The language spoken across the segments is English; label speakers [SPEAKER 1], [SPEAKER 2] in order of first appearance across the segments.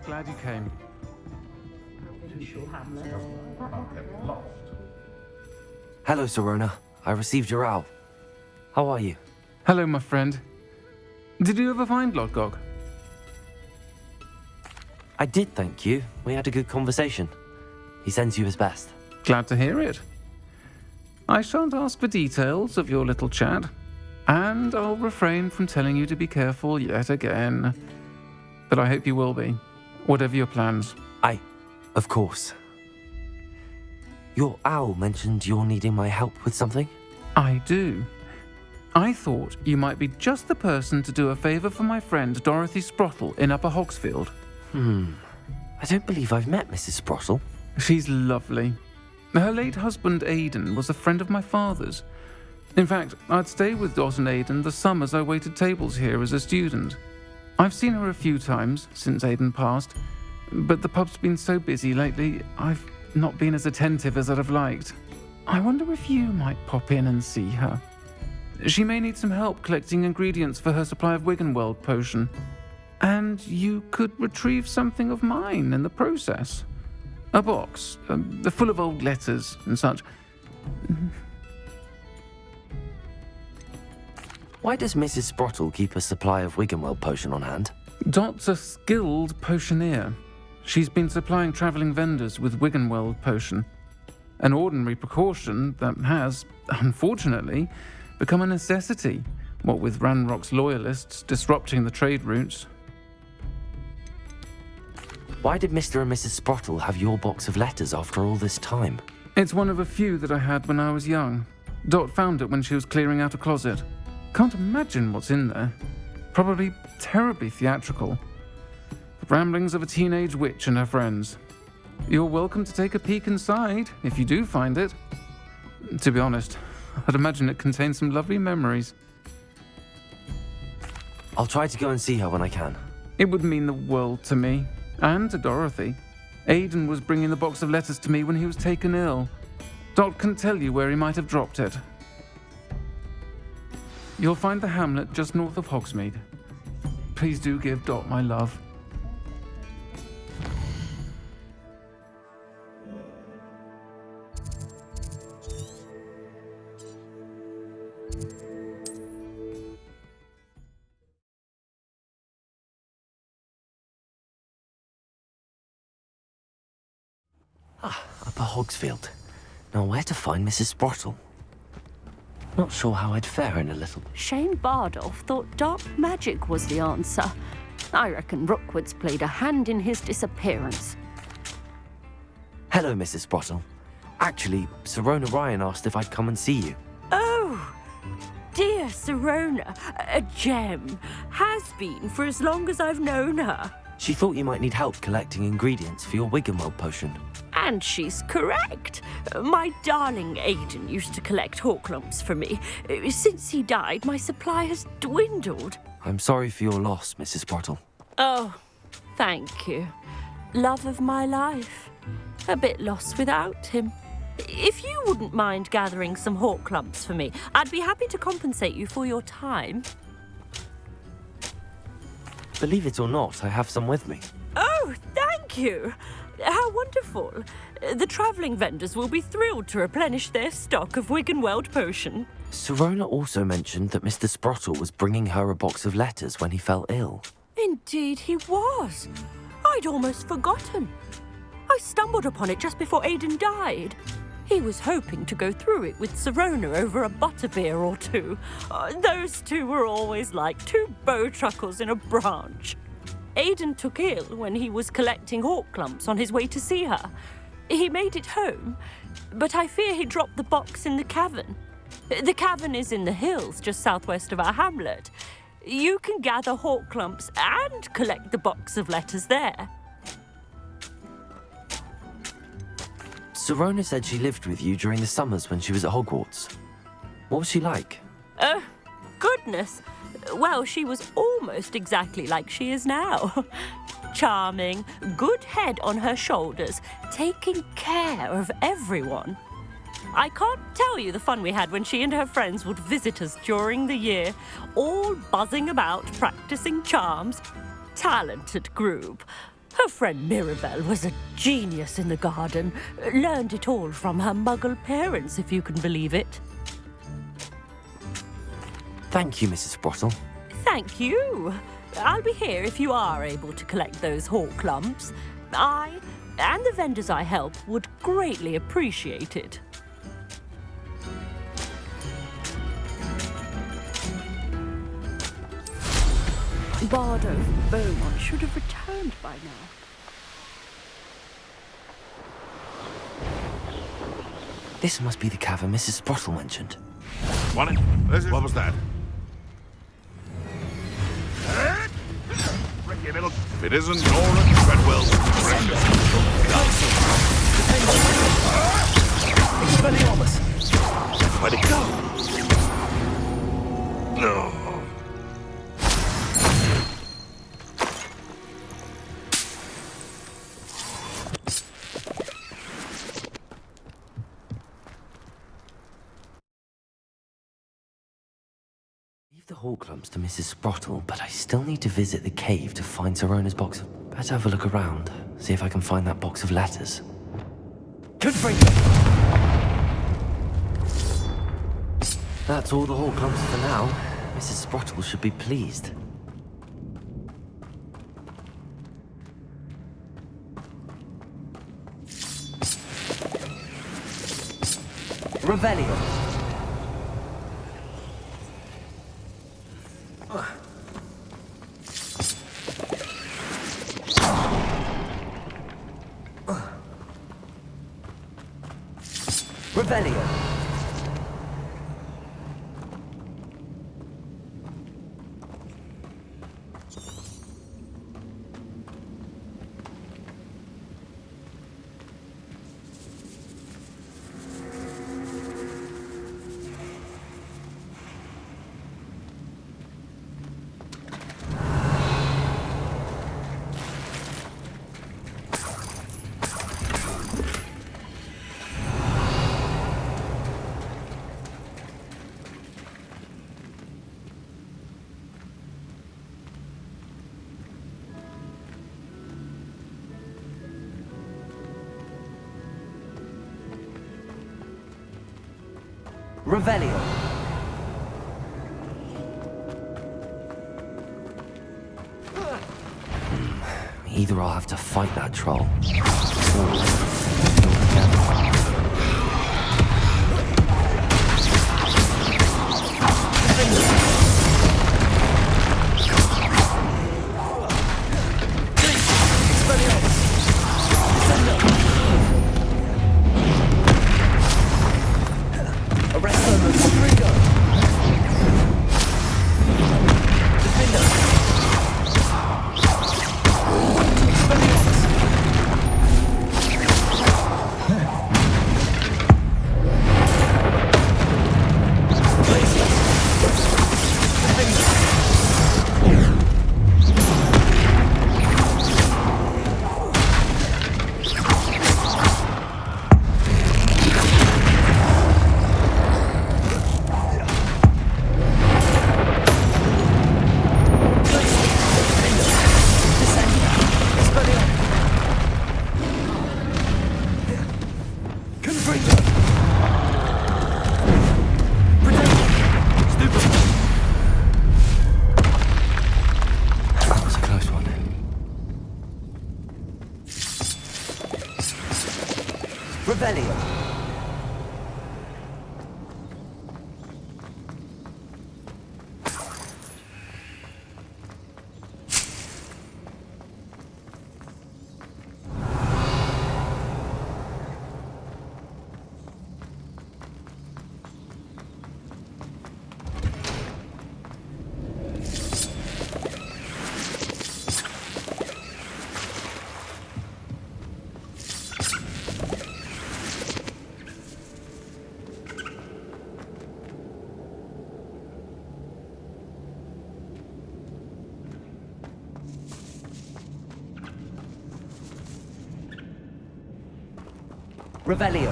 [SPEAKER 1] glad you came.
[SPEAKER 2] Hello, Sirona. I received your owl. How are you?
[SPEAKER 1] Hello, my friend. Did you ever find Lodgok?
[SPEAKER 2] I did, thank you. We had a good conversation. He sends you his best.
[SPEAKER 1] Glad to hear it. I shan't ask for details of your little chat, and I'll refrain from telling you to be careful yet again. But I hope you will be, whatever your plans.
[SPEAKER 2] Of course. Your owl mentioned you're needing my help with something?
[SPEAKER 1] I do. I thought you might be just the person to do a favour for my friend Dorothy Sprottle in Upper Hogsfield.
[SPEAKER 2] I don't believe I've met Mrs. Sprottle.
[SPEAKER 1] She's lovely. Her late husband Aidan was a friend of my father's. In fact, I'd stay with Dot and Aidan the summers I waited tables here as a student. I've seen her a few times since Aidan passed, but the pub's been so busy lately, I've not been as attentive as I'd have liked. I wonder if you might pop in and see her. She may need some help collecting ingredients for her supply of Wiggenweld potion. And you could retrieve something of mine in the process. A box, full of old letters and such.
[SPEAKER 2] Why does Mrs. Sprottle keep a supply of Wiggenweld potion on hand?
[SPEAKER 1] Dot's a skilled potioneer. She's been supplying travelling vendors with Wiggenweld potion. An ordinary precaution that has, unfortunately, become a necessity, what with Ranrock's loyalists disrupting the trade routes.
[SPEAKER 2] Why did Mr. and Mrs. Sprottle have your box of letters after all this time?
[SPEAKER 1] It's one of a few that I had when I was young. Dot found it when she was clearing out a closet. Can't imagine what's in there. Probably terribly theatrical. The ramblings of a teenage witch and her friends. You're welcome to take a peek inside, if you do find it. To be honest, I'd imagine it contains some lovely memories.
[SPEAKER 2] I'll try to go and see her when I can.
[SPEAKER 1] It would mean the world to me, and to Dorothy. Aidan was bringing the box of letters to me when he was taken ill. Dot can tell you where he might have dropped it. You'll find the hamlet just north of Hogsmeade. Please do give Dot my love.
[SPEAKER 2] Upper Hogsfield. Now where to find Mrs. Sprottle? Not sure how I'd fare in a little.
[SPEAKER 3] Shane Bardolph thought dark magic was the answer. I reckon Rookwood's played a hand in his disappearance.
[SPEAKER 2] Hello, Mrs. Sprottle. Actually, Sirona Ryan asked if I'd come and see you.
[SPEAKER 3] Oh, dear Sirona, a gem. Has been for as long as I've known her.
[SPEAKER 2] She thought you might need help collecting ingredients for your Wiggenweld potion.
[SPEAKER 3] And she's correct. My darling Aidan used to collect Horklumps for me. Since he died, my supply has dwindled.
[SPEAKER 2] I'm sorry for your loss, Mrs. Sprottle.
[SPEAKER 3] Oh, thank you. Love of my life. A bit lost without him. If you wouldn't mind gathering some Horklumps for me, I'd be happy to compensate you for your time.
[SPEAKER 2] Believe it or not, I have some with me.
[SPEAKER 3] Oh, thank you. How wonderful. The travelling vendors will be thrilled to replenish their stock of Wiggenweld potion.
[SPEAKER 2] Sirona also mentioned that Mr. Sprottle was bringing her a box of letters when he fell ill.
[SPEAKER 3] Indeed he was. I'd almost forgotten. I stumbled upon it just before Aidan died. He was hoping to go through it with Sirona over a butterbeer or two. Those two were always like two bowtruckles in a branch. Aidan took ill when he was collecting Horklumps on his way to see her. He made it home, but I fear he dropped the box in the cavern. The cavern is in the hills just southwest of our hamlet. You can gather Horklumps and collect the box of letters there.
[SPEAKER 2] Sirona said she lived with you during the summers when she was at Hogwarts. What was she like?
[SPEAKER 3] Oh, goodness. Well, she was almost exactly like she is now. Charming, good head on her shoulders, taking care of everyone. I can't tell you the fun we had when she and her friends would visit us during the year, all buzzing about, practicing charms. Talented group. Her friend Mirabelle was a genius in the garden. Learned it all from her muggle parents, if you can believe it.
[SPEAKER 2] Thank you, Mrs. Sprottle.
[SPEAKER 3] Thank you. I'll be here if you are able to collect those hawk lumps. I and the vendors I help would greatly appreciate it. Bardo from Beaumont should have returned by now.
[SPEAKER 2] This must be the cavern Mrs. Sprottle mentioned.
[SPEAKER 4] What was that? If it isn't Nora Treadwell's treasure. Where'd it go? No.
[SPEAKER 2] Leave the hawk lumps to Mrs. Sprottle, but I still need to visit the cave to find Sirona's box of... Better have a look around, see if I can find that box of letters. Confringo! That's all the hawk lumps for now. Mrs. Sprottle should be pleased. Revelio. Revelio. Revelio. Either I'll have to fight that troll, Revelio. Revelio.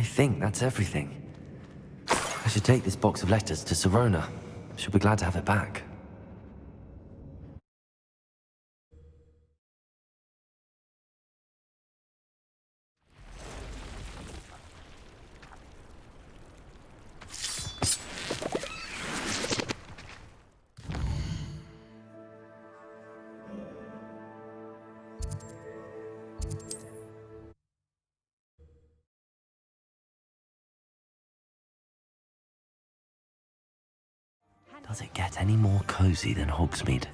[SPEAKER 2] I think that's everything. I should take this box of letters to Sirona. She'll be glad to have it back. Does it get any more cozy than Hogsmeade?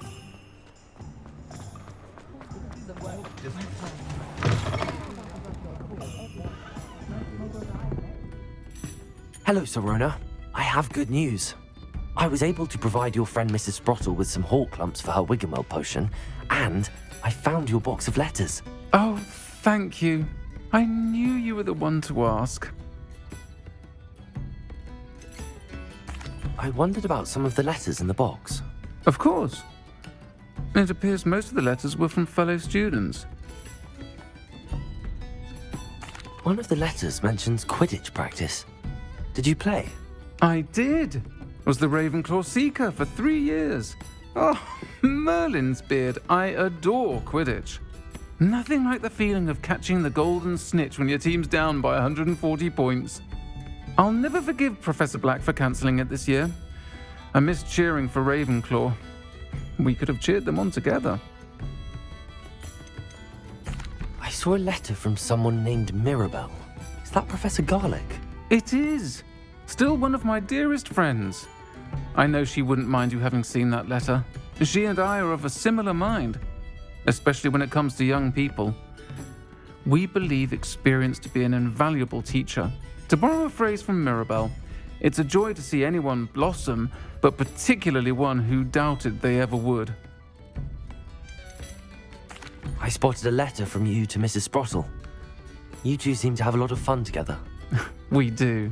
[SPEAKER 2] Hello, Sirona. I have good news. I was able to provide your friend Mrs. Sprottle with some hawk lumps for her Wiggenweld potion, and I found your box of letters.
[SPEAKER 1] Oh, thank you. I knew you were the one to ask.
[SPEAKER 2] I wondered about some of the letters in the box.
[SPEAKER 1] Of course. It appears most of the letters were from fellow students.
[SPEAKER 2] One of the letters mentions Quidditch practice. Did you play?
[SPEAKER 1] I did. Was the Ravenclaw Seeker for 3 years. Oh, Merlin's beard. I adore Quidditch. Nothing like the feeling of catching the golden snitch when your team's down by 140 points. I'll never forgive Professor Black for cancelling it this year. I missed cheering for Ravenclaw. We could have cheered them on together.
[SPEAKER 2] I saw a letter from someone named Mirabelle. Is that Professor Garlick?
[SPEAKER 1] It is. Still one of my dearest friends. I know she wouldn't mind you having seen that letter. She and I are of a similar mind, especially when it comes to young people. We believe experience to be an invaluable teacher. To borrow a phrase from Mirabelle, it's a joy to see anyone blossom, but particularly one who doubted they ever would.
[SPEAKER 2] I spotted a letter from you to Mrs. Sprottle. You two seem to have a lot of fun together.
[SPEAKER 1] We do.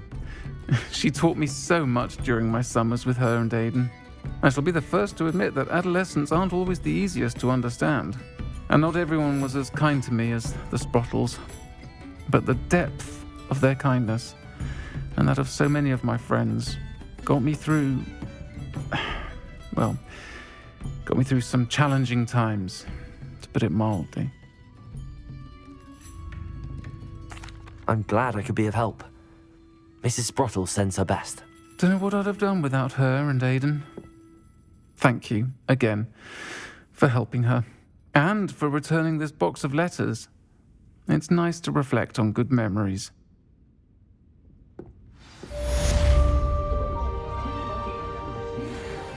[SPEAKER 1] She taught me so much during my summers with her and Aidan. I shall be the first to admit that adolescents aren't always the easiest to understand, and not everyone was as kind to me as the Sprottles. But the depth of their kindness, and that of so many of my friends, got me through some challenging times, to put it mildly.
[SPEAKER 2] I'm glad I could be of help. Mrs. Sprottle sends her best.
[SPEAKER 1] Don't know what I'd have done without her and Aidan. Thank you, again, for helping her, and for returning this box of letters. It's nice to reflect on good memories.